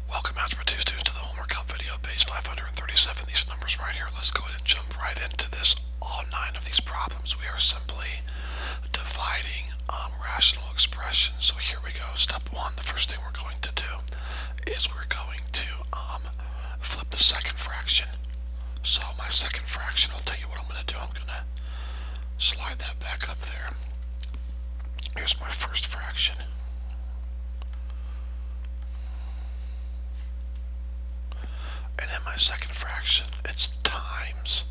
Welcome, Algebra 2 students, to the homework help video, page 537. These numbers right here. Let's go ahead and jump right into this. All 9 of these problems, we are simply dividing rational expressions. So here we go. Step 1, the first thing we're going to do is we're going to flip the second fraction. So my second fraction, I'll tell you what I'm going to do. I'm going to slide that back up there. Here's my first fraction. And then my second fraction, it's times.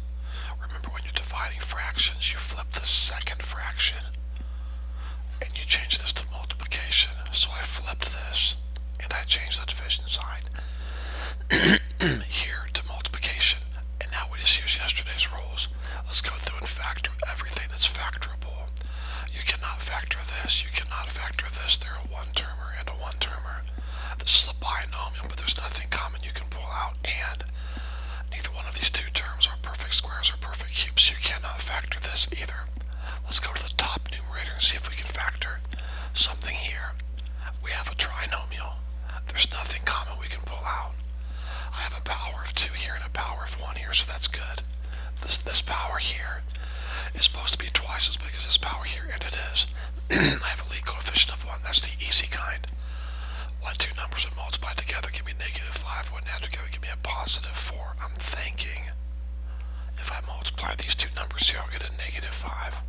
Remember, when you're dividing fractions, you flip the second fraction and you change this to multiplication. So I flipped this and I changed the division sign here to multiplication. And now we just use yesterday's rules. Let's go through and factor everything that's factorable. You cannot factor this, you cannot factor this. They're a one-termer and a one-termer. This is a binomial, but there's nothing common you can pull out, and neither one of these two terms are perfect squares or perfect cubes, so you cannot factor this either. Let's go to the top numerator and see if we can factor something here. We have a trinomial. There's nothing common we can pull out. I have a power of 2 here and a power of 1 here, so that's good. This power here is supposed to be twice as big as this power here, and it is. I have a lead coefficient of 1. That's the easy kind. What two numbers would multiply together give me -5? Would add together give me a +4? I'm thinking if I multiply these two numbers here, I'll get a -5.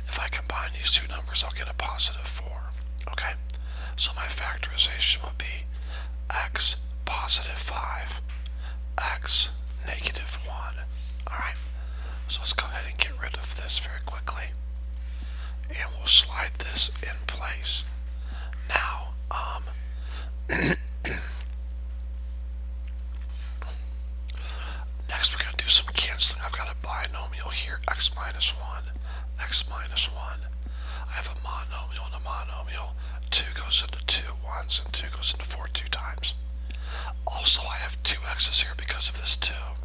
If I combine these two numbers, I'll get a +4. Okay, so my factorization would be x +5, x -1. Alright, so let's go ahead and get rid of this very quickly. And we'll slide this in place. Now, next we're going to do some canceling. I've got a binomial here, x -1, x -1. I have a monomial and a monomial. 2 goes into 2 once and 2 goes into 4 2 times. Also, I have 2 x's here because of this 2.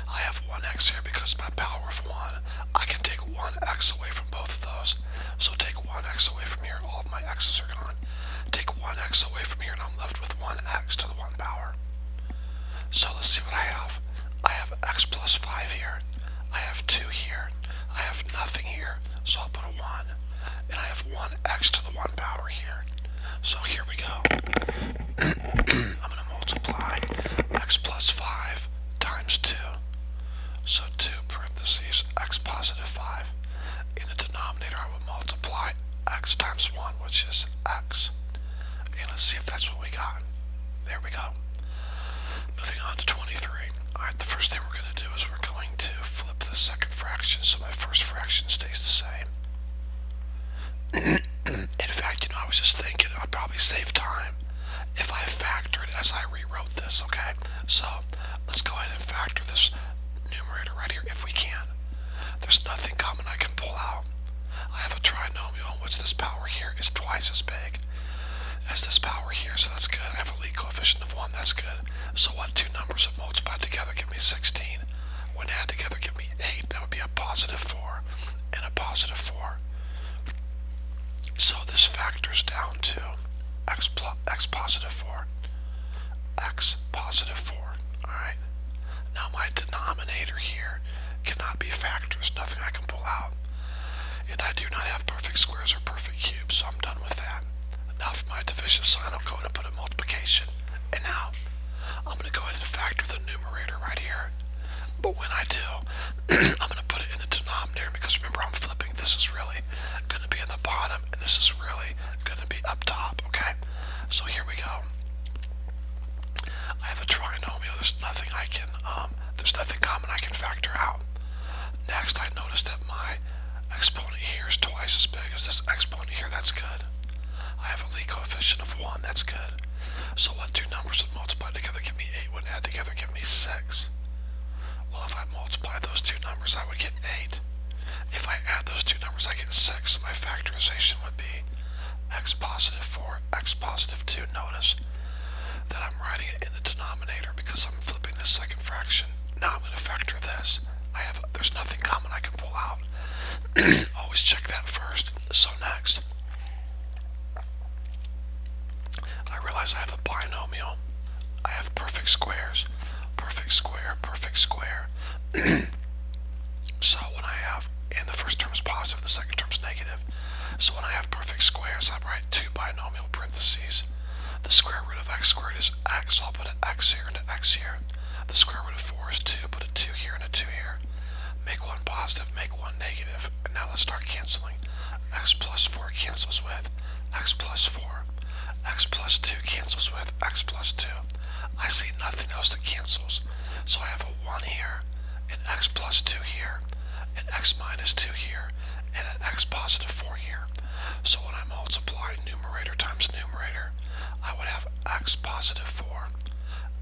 I have 1 x here because of my power of 1. I can take 1 x away from both of those. So take 1 x away from here, all of my x's are gone. Take 1 x away from here and I'm left with 1 x to the 1 power. So let's see what I have. I have x +5 here. I have 2 here. I have nothing here, so I'll put a 1. And I have 1 x to the 1 power here. So here we go. I'm going to multiply x +5 times 2. So 2 parentheses x +5. In the denominator, I will multiply x times 1, which is x. And let's see if that's what we got. There we go. Moving on to 23. Alright, the first thing we're going to do is we're going to flip the second fraction so my first fraction stays the same. In fact, I was just thinking I'd probably save time if I factored as I rewrote this, okay? So let's go ahead and factor this numerator right here if we can. There's nothing common I can pull out. I have a trinomial in which this power here is twice as big as this power here, so that's good. I have a lead coefficient of 1, that's good. So what two numbers that multiply together give me 16? When add together give me 8. That would be a +4 and a +4. So this factors down to x +4. X +4. Alright. Now my denominator here cannot be factored. There's nothing I can pull out. And I do not have perfect squares or perfect cubes, so I'm done with that. Now for my division sign, I'll go ahead and put a multiplication. And now, I'm going to go ahead and factor the numerator right here. But when I do, I'm going to put it in the denominator because remember, I'm flipping. This is really going to be in the bottom, and this is really going to be up top, okay? So here we go. I have a trinomial. There's nothing common I can factor out. Next, I notice that my exponent here is twice as big as this exponent here. That's good. I have a lead coefficient of 1. That's good. So what two numbers would multiply together give me 8? Would add together give me 6? Well, if I multiply those two numbers, I would get 8. If I add those two numbers, I get 6. So my factorization would be x +4, x +2. Notice that I'm writing it in the denominator because I'm flipping the second fraction. Now I'm going to factor this. There's nothing common I can pull out. Always check that first. So next, I realize I have a binomial I have perfect squares. Perfect square, perfect square. So when I have, and the first term is positive, the second term is negative. So when I have perfect squares, I write two binomial parentheses. The square root of x squared is x, so I'll put an x here and an x here. The square root of 4 is 2, put a 2 here and a 2 here. Make one positive, make one negative. And now let's start canceling. X plus 4 cancels with x plus 4. X plus 2 cancels with x plus 2. I see nothing else that cancels. So I have a 1 here, an x plus 2 here, an x minus 2 here, and an x positive 4 here. So when I multiply numerator times numerator, I would have x positive 4,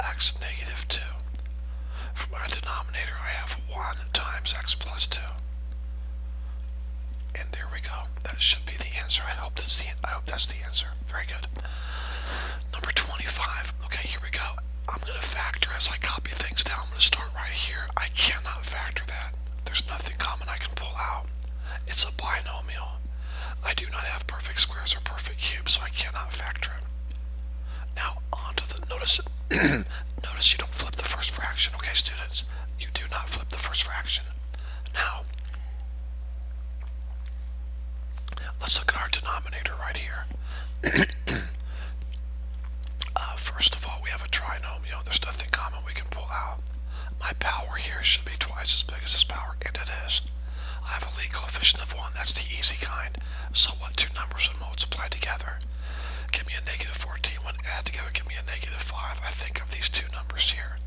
x negative 2. For my denominator, I have 1 times x plus 2. And there we go. That should be the answer. I hope that's the answer. Very good. Number 25. Okay, here we go. I'm going to factor as I copy things down. I'm going to start right here. I cannot factor that. There's nothing common I can pull out. It's a binomial. I do not have perfect squares or perfect cubes, so I cannot factor it. Now, on to the, notice you don't flip the first fraction, okay, students? You do not flip the first fraction. Now, let's look at our denominator right here. First of all, we have a trinomial. There's nothing common we can pull out. My power here should be twice as big as this power, and it is. I have a lead coefficient of 1. That's the easy kind. So what two numbers would multiply together? Give me a negative 14. When add together, give me a negative 5. I think of these two numbers here.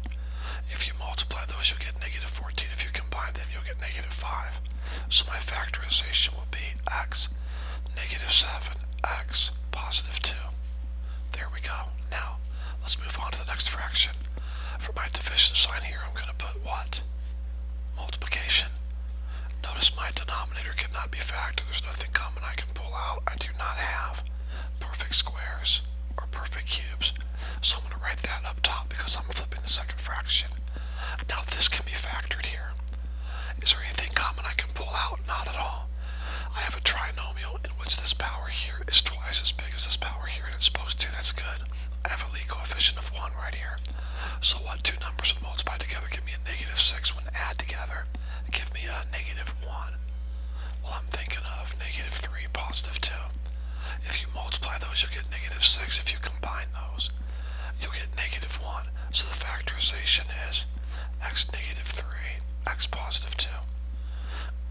If you multiply those, you'll get negative 14. If you combine them, you'll get negative 5. So my factorization will be x negative 7, x positive 2. There we go. Now, let's move on to the next fraction. For my division sign here, I'm going to put what? Multiplication. Notice my denominator cannot be factored. There's nothing common I can pull out. I do not have perfect squares or perfect cubes. So I'm going to write that up top because I'm flipping the second fraction. Now this can be factored here. Is there anything common I can pull out? Not at all. I have a trinomial in which this power here is twice as big as this power here, and it's supposed to. That's good. I have a lead coefficient of 1 right here. So what two numbers would multiply together? Give me a negative 6. When add together, give me a negative 1. Well, I'm thinking of negative 3, positive 2. If you multiply those, you'll get negative 6. If you combine those, you'll get negative 1. So the factorization is x negative 3, x positive 2.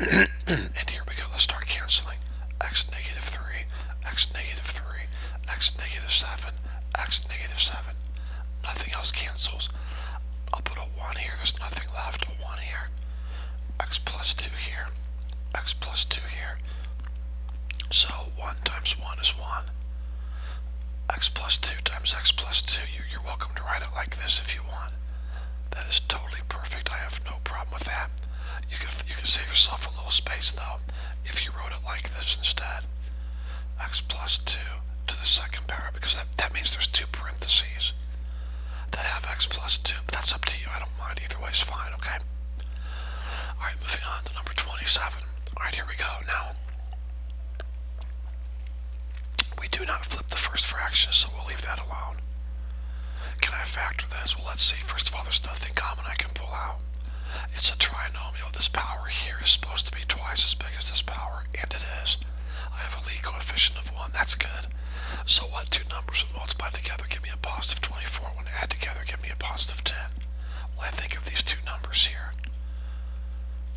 And here we go. Let's start canceling. X negative 3, x negative 3, x negative 7, x negative 7. Nothing else cancels. I'll put a 1 here. There's nothing left. A 1 here. X plus 2 here. X plus 2 here. So 1 times 1 is 1. X plus 2 times x plus 2. You're welcome to write it like this if you want. That is totally perfect. I have no problem with that. You can save yourself a little space though if you wrote it like this instead. X plus 2 to the second power, because that means there's two parentheses that have x plus 2. But that's up to you. I don't mind. Either way is fine, okay? Alright, moving on to number 27. Alright, here we go. Now, we do not flip the first fraction, so we'll leave that alone. Can I factor this? Well, let's see. First of all, there's nothing common I can pull out. It's a trinomial. This power here is supposed to be twice as big as this power, and it is. I have a lead coefficient of 1. That's good. So what two numbers would multiply together? Give me a positive 24. When add together, give me a positive 10. Well, I think of these two numbers here.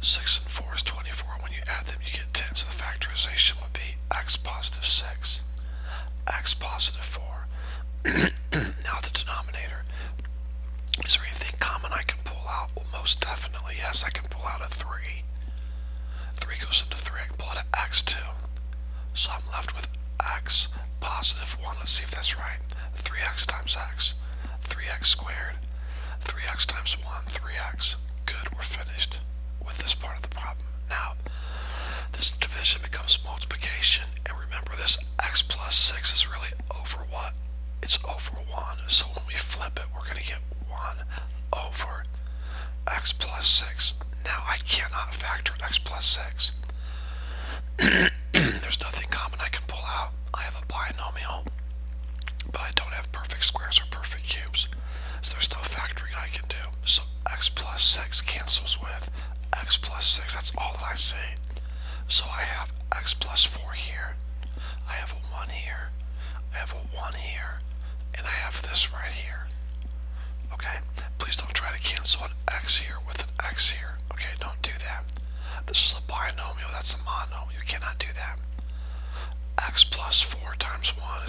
6 and 4 is 24. When you add them, you get 10. So the factorization would be x positive 6, x positive 4. Now the denominator. Is there anything common I can pull out? Well, most definitely, yes, I can pull out a 3. 3 goes into 3. I can pull out an x too. So I'm left with x positive 1. Let's see if that's right. 3x times x. 3x squared. 3x times 1. 3x. Good, we're finished with this part of the problem. Now, this division becomes multiplication. And remember, this x plus 6 is really over what? It's over 1. So when we flip it, we're going to get 1 over x plus 6. Now, I cannot factor x plus 6. There's nothing common I can pull out. I have a binomial, but I don't have perfect squares or perfect cubes.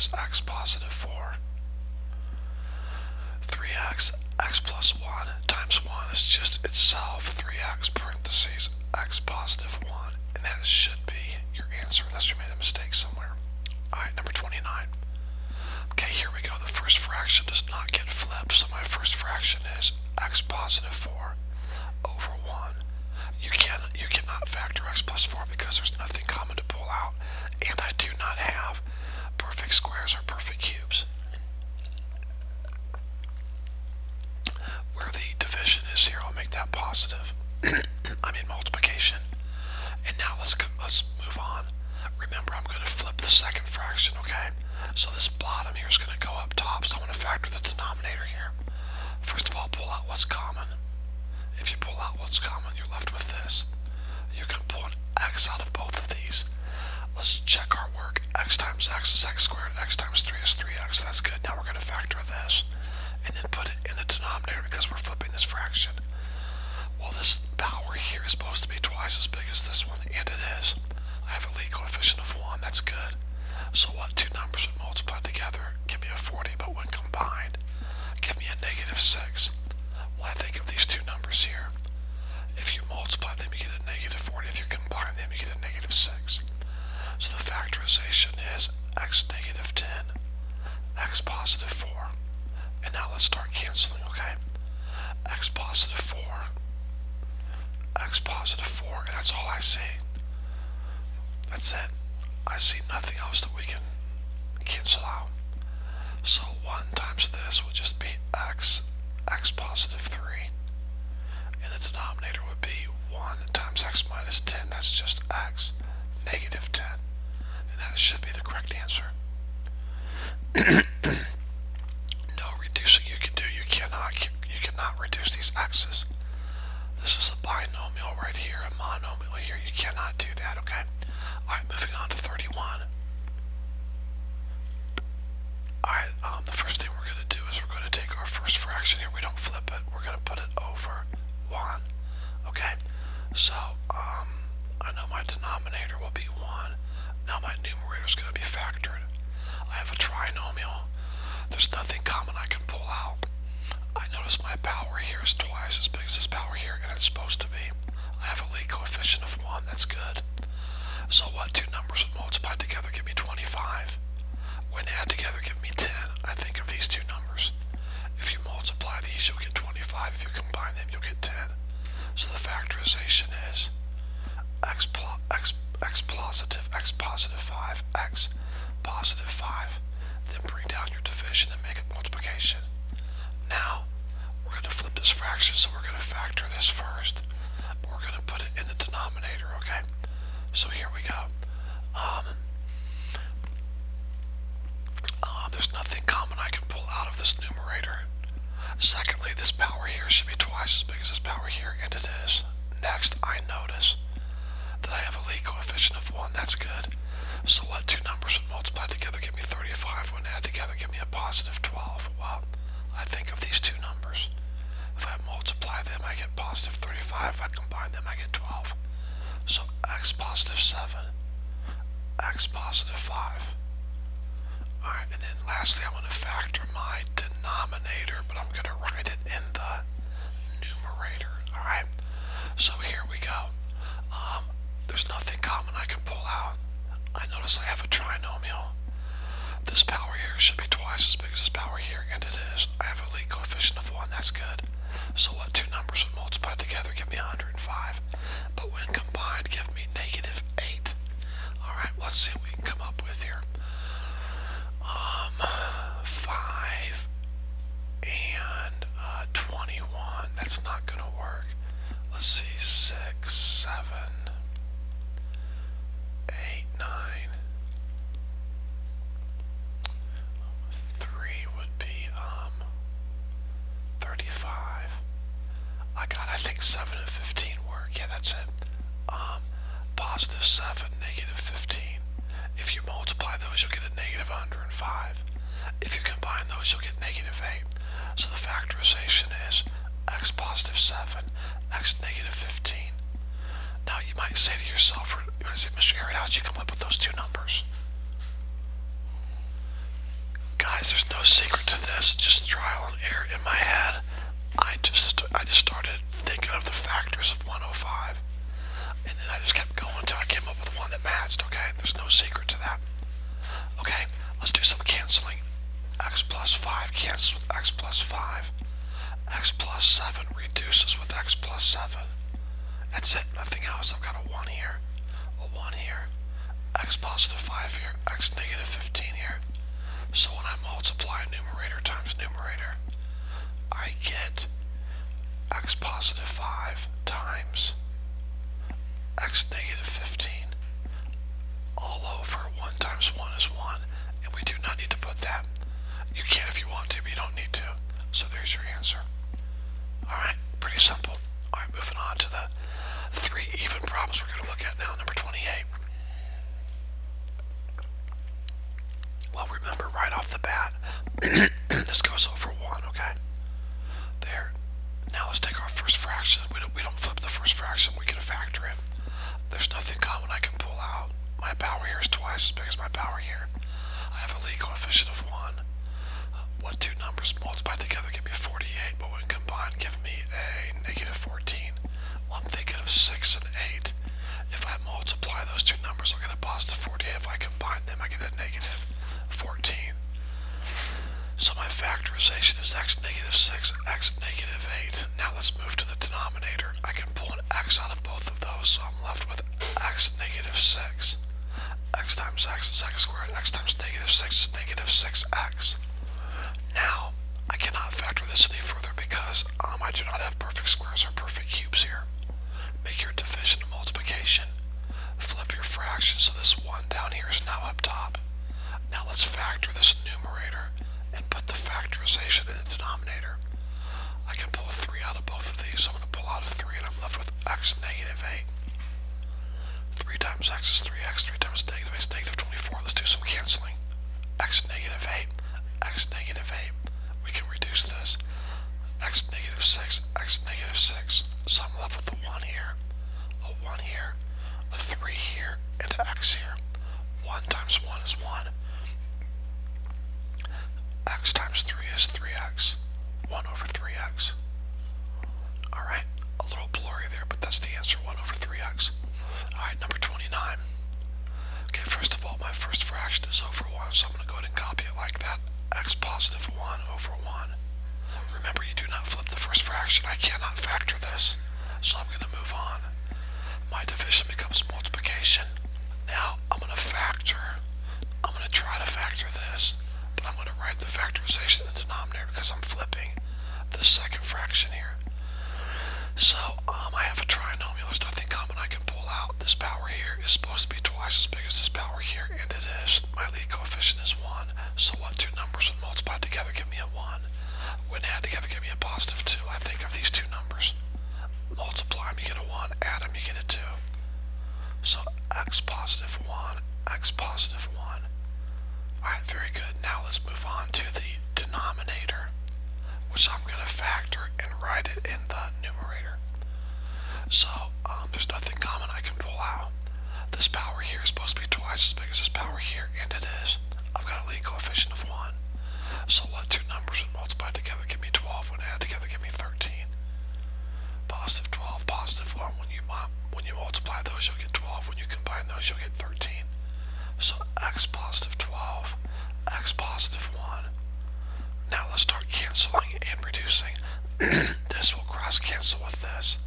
is x positive 4. 3x, x plus 1 times 1 is just itself 3x parentheses x positive 1. And that should be your answer unless you made a mistake somewhere. Alright, number 29. Okay, here we go. The first fraction does not get flipped, so my first fraction is x positive 4 over 1. You cannot factor x plus 4 because there's nothing common to pull out, and I do not have perfect squares or perfect cubes. Where the division is here, I'll make that positive. I mean multiplication. And now let's move on. Remember, I'm going to flip the second fraction, okay? So this bottom here is going to go up top, so I want to factor the denominator here. First of all, pull out what's common. If you pull out what's common, you're left with this. You can pull an x out of both of these. Let's check our work. X times x is x squared. X times 3 is 3x. So that's good. Now we're going to factor this and then put it in the denominator because we're flipping this fraction. Well, this power here is supposed to be twice as big as this one, and it is. I have a lead coefficient of 1. That's good. So what two numbers would multiply together give me a 40, but when combined, give me a negative 6. Well, I think of these two numbers here. If you multiply them, you get a negative 40. If you combine them, you get a negative 6. So the factorization is x negative 10, x positive 4. And now let's start canceling, okay? X positive 4, x positive 4, and that's all I see. That's it. I see nothing else that we can cancel out. So 1 times this would just be x positive 3. And the denominator would be 1 times x minus 10. That's just x negative 10. And that should be the correct answer. No reducing you can do. You cannot reduce these x's. This is a binomial right here, a monomial here. You cannot do that, okay? Alright, moving on to 31. Alright, the first thing we're going to do is we're going to take our first fraction here. We don't flip it. We're going to put it over 1. Okay? So, I know my denominator will be 1. Now my numerator is going to be factored. I have a trinomial. There's nothing common I can pull out. I notice my power here is twice as big as this power here, and it's supposed to be. I have a lead coefficient of 1. That's good. So what two numbers would multiply together give me 25? When add together give me 10. I think of these two numbers. If you multiply these, you'll get 25. If you combine them, you'll get 10. So the factorization is x positive 5, x positive 5. Then bring down your division and make it multiplication. Now, we're going to flip this fraction, so we're going to factor this first. But we're going to put it in the denominator, okay? So here we go. There's nothing common I can pull out of this numerator. Secondly, this power here should be twice as big as this power here, and it is. Next, I notice that I have a lead coefficient of 1. That's good. So what two numbers would multiply together give me 35? When add together give me a positive 12. Well, I think of these two numbers. If I multiply them, I get positive 35. If I combine them, I get 12. So x positive 7, x positive 5. Alright, and then lastly, I'm going to factor my denominator, but I'm going to write it in the numerator. Alright, so here we go. There's nothing common I can pull out. I notice I have a trinomial. This power here should be twice as big as this power here, and it is. I have a lead coefficient of 1. That's good. So what two numbers would multiply together give me 105? But when combined, give me negative 8. Alright, let's see what we can come up with here. 5 and 21. That's not going to work. Let's see, 6, 7, 8, 9. 3 would be 35. I think 7 and 15 work. Yeah, that's it. Positive 7, negative 15. If you multiply those, you'll get a negative 105. If you combine those, you'll get negative 8. So the factorization is x positive 7, x negative 15. Now you might say to yourself, or you might say, Mr. Harriet, how did you come up with those two numbers? Guys, there's no secret to this, just trial and error in my head. I just started thinking of the factors of 105, and then I just kept going until I came up with one that matched, okay? There's no secret to that. Okay, let's do some canceling. X plus 5 cancels with x plus 5. X plus 7 reduces with x plus 7. That's it, nothing else. I've got a 1 here, a 1 here, x positive 5 here, x negative 15 here. So when I multiply numerator times numerator, I get x positive 5 times x negative 15 all over 1 times 1 is 1, and we do not need to put that. You can if you want to, but you don't need to. So there's your answer. Alright, pretty simple. Alright, moving on to the 3 even problems we're going to look at now. Number 28. Well, remember right off the bat, this goes over 1, okay? There. Now let's take our first fraction. We don't flip the first fraction, we can factor it. There's nothing common I can pull out. My power here is twice as big as my power here. I have a lead coefficient of 1. What two numbers multiplied together give me 48, but when combined give me a negative 14. Well, I'm thinking of 6 and 8. If I multiply those two numbers, I'll get a positive 48. If I combine them, I get a negative 14. So my factorization is x negative 6, x negative 8. Now let's move to the denominator. I can pull an x out of both of those, so I'm left with x negative 6. X times x is x squared. X times negative 6 is negative 6x. Now, I cannot factor this any further because I do not have perfect squares or perfect cubes here. Make your division and multiplication. Flip your fraction so this 1 down here is now up top. Now let's factor this numerator and put the factorization in the denominator. I can pull a 3 out of both of these, so I'm going to pull out a 3 and I'm left with x negative 8. 3 times x is 3x, 3 times negative 8 is negative 24. Let's do some canceling. X negative 8, x negative 8. We can reduce this. X negative 6, x negative 6. So I'm left with a 1 here, a 1 here, a 3 here, and an x here. 1 times 1 is 1. X times 3 is 3x. 1 over 3x. Alright, a little blurry there, but that's the answer, 1 over 3x. Alright, number 29. Okay, first of all, my first fraction is over 1, so I'm going to go ahead and copy it like that. X positive 1 over 1. Remember, you do not flip the first fraction. I cannot factor this, so I'm going to move on. My division becomes multiplication. Now, I'm going to factor. I'm going to try to factor this, but I'm going to write the factorization in the denominator because I'm flipping the second fraction here. So, I have a trinomial. There's nothing common I can pull out. This power here is supposed to be twice as big as this power here, and it is. My lead coefficient is 1. So what two numbers would multiply together give me a 1? When add together give me a positive 2. I think of these two numbers. Multiply them, you get a 1. Add them, you get a 2. So x positive 1, x positive 1. Alright, very good. Now let's move on to the denominator, which I'm going to factor and write it in the numerator. So, there's nothing common I can pull out. This power here is supposed to be twice as big as this power here, and it is. I've got a lead coefficient of 1. So what two numbers would multiply together give me 12? When added together give me 13. Positive 12, positive 1. When you multiply those, you'll get 12. When you combine those, you'll get 13. So x positive 12, x positive 1. Now let's start canceling and reducing. This will cross cancel with this.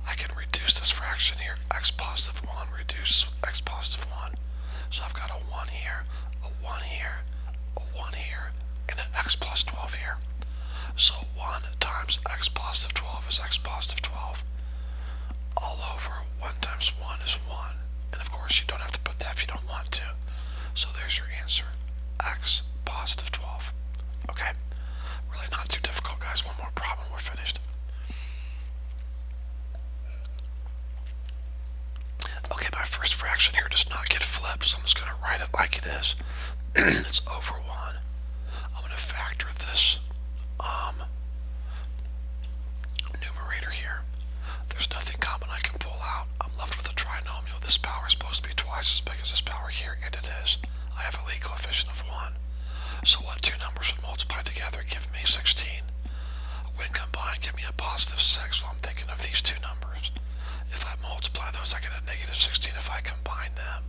I can reduce this fraction here. X positive 1 reduce x positive 1. So I've got a 1 here, a 1 here, a 1 here, and an x plus 12 here. So 1 times x positive 12 is x positive 12. All over 1 times 1 is 1. And of course you don't have to put that if you don't want to. So there's your answer. X positive 12. Okay? Really not too difficult, guys. One more problem, we're finished. Okay, my first fraction here does not get flipped, so I'm just going to write it like it is. It's over 1. I'm going to factor this numerator here. There's nothing common I can pull out. I'm left with a trinomial. This power is supposed to be twice as big as this power here, and it is. I have a lead coefficient of 1. So what two give me a positive 6, well, I'm thinking of these two numbers. If I multiply those, I get a negative 16. If I combine them,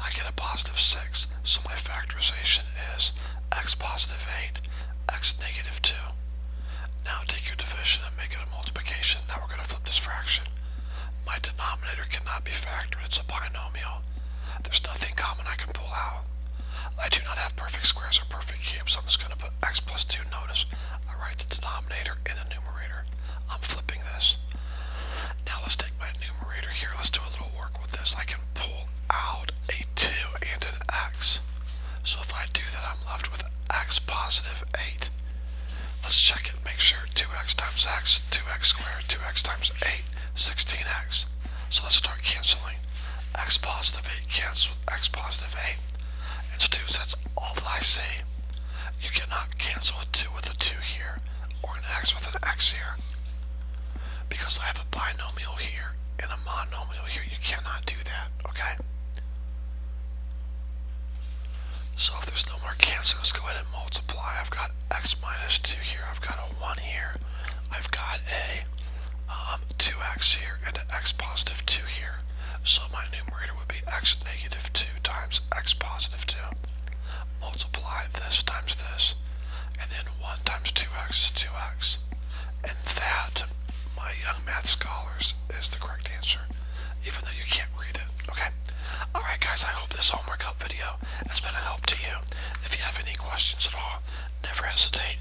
I get a positive 6. So my factorization is x positive 8, x negative 2. Now take your division and make it a multiplication. Now we're going to flip this fraction. My denominator cannot be factored. It's a binomial. There's nothing common I can pull out. I do not have perfect squares or perfect cubes, so I'm just going to put x plus 2. Notice I write the denominator in the numerator. I'm flipping this. Now let's take my numerator here. Let's do a little work with this. I can pull out a 2 and an x. So if I do that, I'm left with x positive 8. Let's check it. Make sure 2x times x, 2x squared, 2x times 8, 16x. So let's start canceling. X positive 8 cancels with x positive 8. And students, that's all that I see. You cannot cancel a 2 with a 2 here, or an x with an x here. Because I have a binomial here and a monomial here, you cannot do that, okay? So if there's no more cancel, let's go ahead and multiply. I've got x minus 2 here, I've got a 1 here, I've got a 2x here, and an x positive 2 here. So my numerator would be x negative 2 times x positive 2. Multiply this times this, and then 1 times 2x is 2x. And that, my young math scholars, is the correct answer, even though you can't read it, okay? Alright guys, I hope this homework help video has been a help to you. If you have any questions at all, never hesitate